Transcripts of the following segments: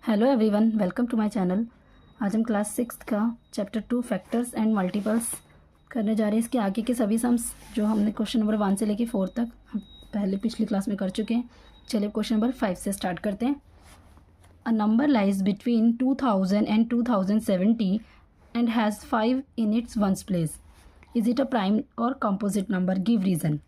Hello everyone, welcome to my channel. आज हम class 6 का चैप्टर 2 फैक्टर्स एंड मल्टीपल्स करने जा रहे हैं। इसके आगे के सभी सम्स जो हमने क्वेश्चन नंबर 1 से लेके 4 तक हम पहले पिछली क्लास में कर चुके हैं। चलिए क्वेश्चन नंबर 5 से स्टार्ट करते हैं। A number lies between 2000 and 2070 and has 5 in its ones place. Is it a prime और कंपोजिट नंबर? Give reason.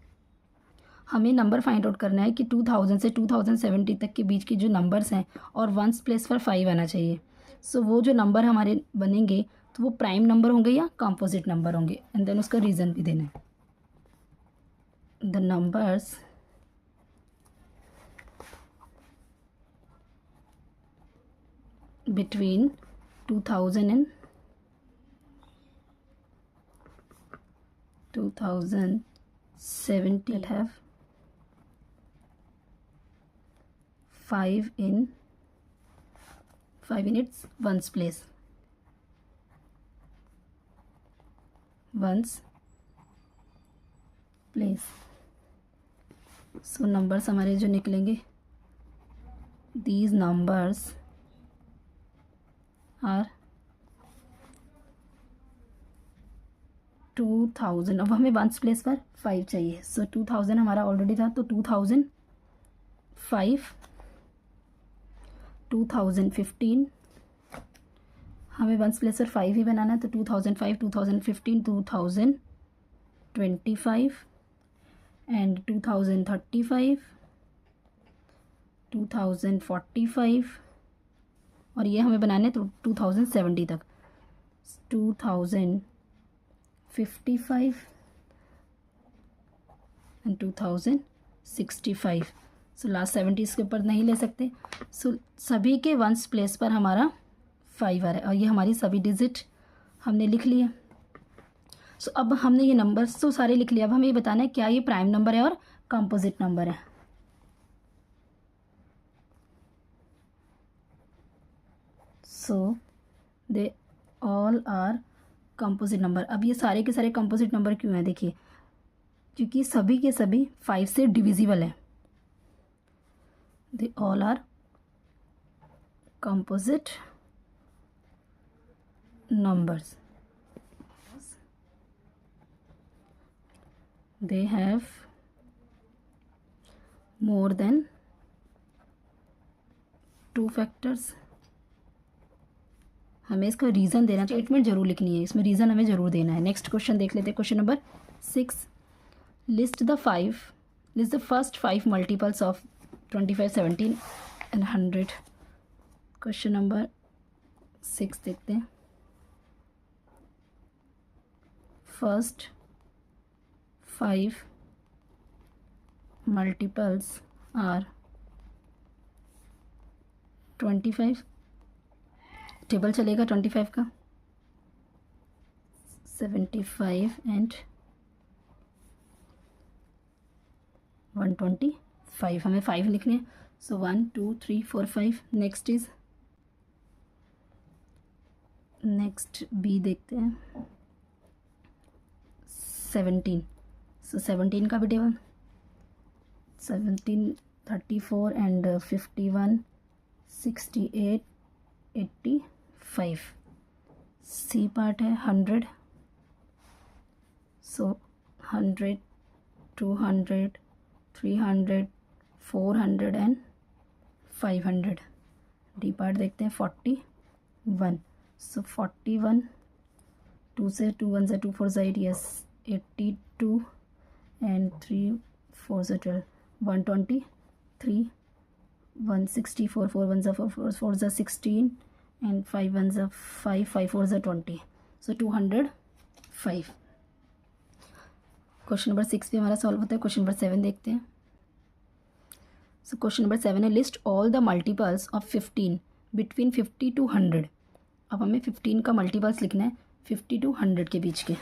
हमें नंबर फाइंड आउट करना है कि 2000 से 2070 तक के बीच के जो नंबर्स हैं और वंस प्लेस पर 5 आना चाहिए। सो वो जो नंबर हमारे बनेंगे तो वो प्राइम नंबर होंगे या कंपोजिट नंबर होंगे, एंड देन उसका रीज़न भी देना है। The numbers between 2000 and 2070 that have 5 in its ones place. So numbers हमारे जो निकलेंगे, these numbers are 2000। अब हमें वंस प्लेस पर 5 चाहिए। सो 2000 हमारा ऑलरेडी था, तो 2005, 2015 हमें वंस प्लेस पर 5 ही बनाना है, तो 2005, 2015, 2025 एंड 2035, 2045 और ये हमें बनाने तो 2070 तक, 2055 एंड 2065। सो लास्ट 70 इसके ऊपर नहीं ले सकते। सो सभी के वंस प्लेस पर हमारा 5 आ रहा है और ये हमारी सभी डिजिट हमने लिख लिए। सो अब हमने ये नंबर्स तो सारे लिख लिए। अब हमें ये बताना है क्या ये प्राइम नंबर है और कंपोजिट नंबर है। So they all are composite number. अब ये सारे के सारे कंपोजिट नंबर क्यों हैं? देखिए, क्योंकि सभी के सभी 5 से डिविजिबल है। They all are composite numbers. They have more than 2 factors. हमें इसका रीज़न देना, स्टेटमेंट जरूर लिखनी है, इसमें रीज़न हमें ज़रूर देना है। नेक्स्ट क्वेश्चन देख लेते हैं। Question number 6, list the first 5 multiples of 25, 17 and 100। Question number 6 देखते हैं। फर्स्ट 5 multiples are 25, टेबल चलेगा 25 का, 75 एंड 125। हमें 5 लिखने हैं। सो 1 2 3 4 5। नेक्स्ट बी देखते हैं। 17। सो 17 का भी टेबल, 17 34 एंड 51 68 85। सी पार्ट है 100। सो 100 200 300 400 एंड 500। डी पार्ट देखते हैं 41। सो 41, 2 से 2 1 से 2 4 से 8, यस 82 एंड 3 4 से 12, 123, 164, 4 1 से 4 4 से 16 एंड 5 1 से 5 5 4 से 20। सो 205। क्वेश्चन नंबर 6 भी हमारा सॉल्व होता है। क्वेश्चन नंबर 7 देखते हैं। सो क्वेश्चन नंबर 7 है, list all the multiples of 15 between 50 to 100। अब हमें 15 का मल्टीपल्स लिखना है 50 to 100 के बीच के।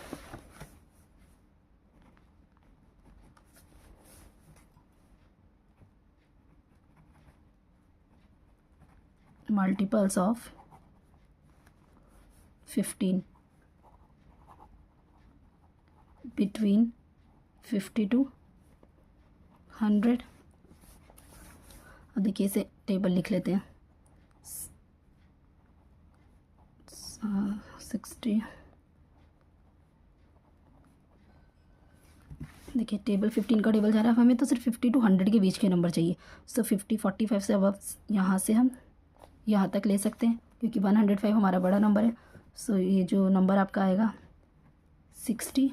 Multiples of 15 between 50 to 100। अब देखिए इसे टेबल लिख लेते हैं। 60। देखिए टेबल 15 का टेबल जा रहा है, हमें तो सिर्फ 50 to 100 के बीच के नंबर चाहिए। सो 50 45 से अब यहाँ से हम यहाँ तक ले सकते हैं क्योंकि 105 हमारा बड़ा नंबर है। सो ये जो नंबर आपका आएगा 60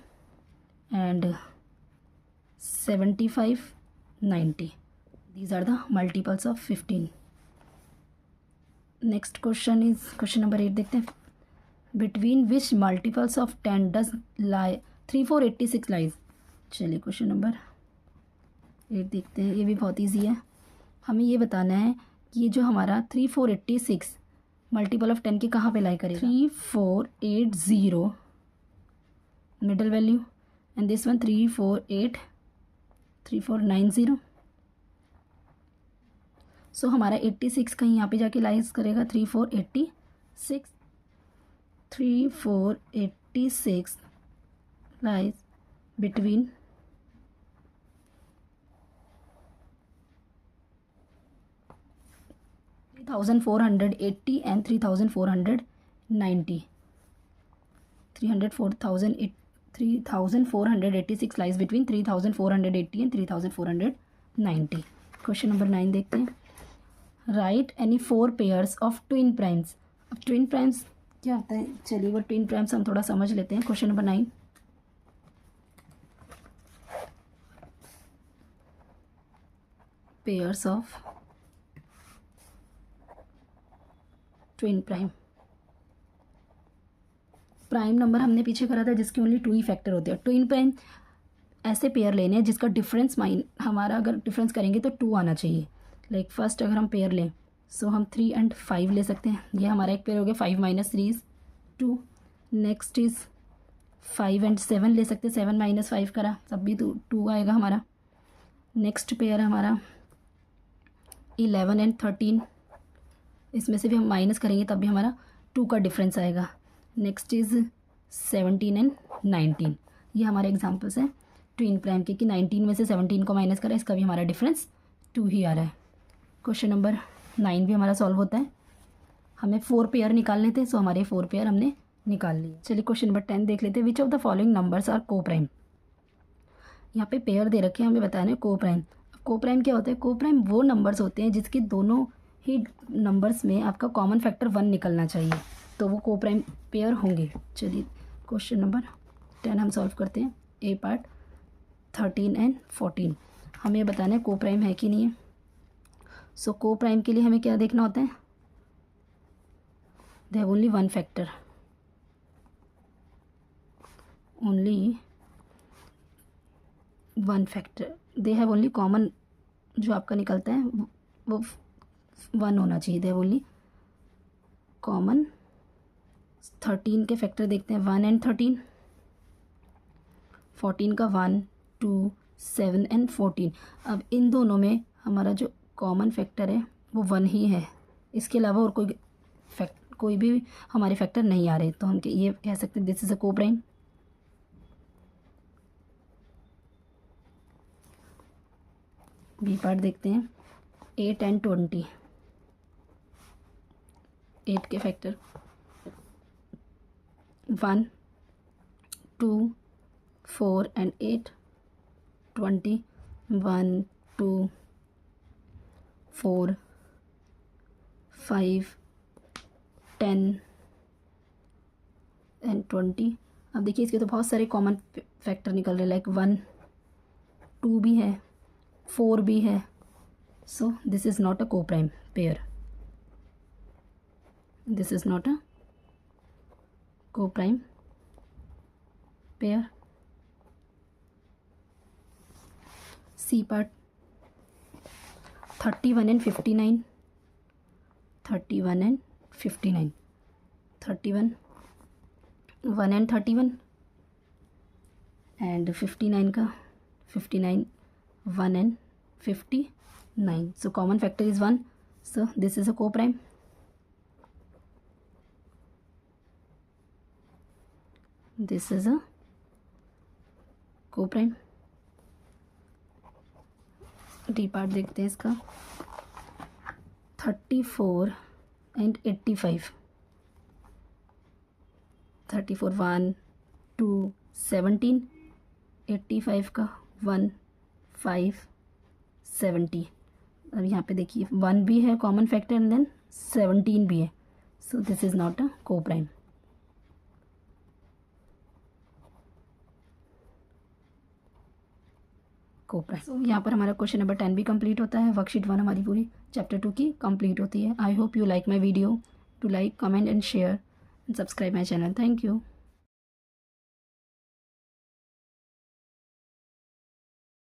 and 75 90, these are the multiples of 15। Next question is question number 8 देखते हैं। Between which multiples of 10 does lie 3 4 86 lies. चलिए क्वेश्चन नंबर 8 देखते हैं, ये भी बहुत ईजी है। हमें ये बताना है कि ये जो हमारा 3 4 86 मल्टीपल ऑफ 10 के कहाँ पे लाई करेगा। 3 4 8 0 middle value and this one 3 4 8 3 4 9 0। सो हमारा 86 कहीं यहाँ पे जाके लाइज करेगा। 3 4 86 3 4 86 lies between 3480 and 3490। 3486 lies between 3480 and 3490। Question number 9 देखते हैं। Right any 4 pairs of twin primes. अब ट्विन प्राइम्स क्या होता है, चलिए वो ट्विन प्राइम्स हम थोड़ा समझ लेते हैं। Question number 9, pairs of twin prime. Prime number हमने पीछे करा था जिसके ओनली 2 ही फैक्टर होते हैं। ट्विन प्राइम ऐसे पेयर लेने हैं जिसका डिफरेंस हमारा अगर डिफरेंस करेंगे तो 2 आना चाहिए। लाइक फर्स्ट अगर हम पेयर लें सो हम 3 and 5 ले सकते हैं, ये हमारा एक पेयर हो गया। 5 - 3 is 2। नेक्स्ट इज़ 5 and 7 ले सकते हैं, 7 - 5 करा तब भी 2 आएगा हमारा। नेक्स्ट पेयर हमारा 11 and 13, इसमें से भी हम माइनस करेंगे तब भी हमारा 2 का डिफरेंस आएगा। नेक्स्ट इज़ 17 and 19, ये हमारे एग्जांपल्स हैं ट्विन प्राइम के कि 19 में से 17 को माइनस करा, इसका भी हमारा डिफरेंस 2 ही आ रहा है। क्वेश्चन नंबर 9 भी हमारा सॉल्व होता है। हमें 4 पेयर निकालने थे, सो हमारे 4 पेयर हमने निकाल लिए। चलिए क्वेश्चन नंबर 10 देख लेते हैं। Which of the following numbers are coprime. यहाँ पे पेयर दे रखे हैं, हमें बताना है को प्राइम। को प्राइम क्या होता है, को प्राइम वो नंबर्स होते हैं जिसके दोनों ही नंबर्स में आपका कॉमन फैक्टर 1 निकलना चाहिए, तो वो को प्राइम पेयर होंगे। चलिए क्वेश्चन नंबर 10 हम सॉल्व करते हैं। ए पार्ट 13 and 14 हमें बताना है को प्राइम है कि नहीं है। सो को प्राइम के लिए हमें क्या देखना होता है, they have only 1 factor, only 1 factor. They have only common जो आपका निकलता है वो 1 होना चाहिए। They have only common. 13 के फैक्टर देखते हैं, 1 and 13। 14 का 1 2 7 and 14। अब इन दोनों में हमारा जो कॉमन फैक्टर है वो 1 ही है, इसके अलावा और कोई भी हमारे फैक्टर नहीं आ रहे, तो हम ये कह सकते हैं दिस इज़ अ को प्राइम। बी पार्ट देखते हैं। 8 and 20, 8 के फैक्टर 1 2 4 and 8 20 1 2 4 5 10 and 20। अब देखिए इसके तो बहुत सारे कॉमन फैक्टर निकल रहे हैं, लाइक 1 2 भी है, 4 भी है। So this is not a coprime pair, this is not a coprime pair. C part 31 and 59, 31 and 59, 31 1 and 31 and 59 का 59 1 and 59। So common factor is 1, so this is a को prime. This is a को prime. D part देखते हैं इसका। 34 and 85, 34 1 2 17, 85 का 1 5 70। अब यहाँ पे देखिए 1 भी है कॉमन फैक्टर एंड देन 17 भी है, so this is not a को प्राइम। सो यहाँ पर हमारा क्वेश्चन नंबर 10 भी कंप्लीट होता है। वर्कशीट 1 हमारी पूरी चैप्टर 2 की कंप्लीट होती है। I hope you like my video. To like, comment and share and subscribe my channel. Thank you.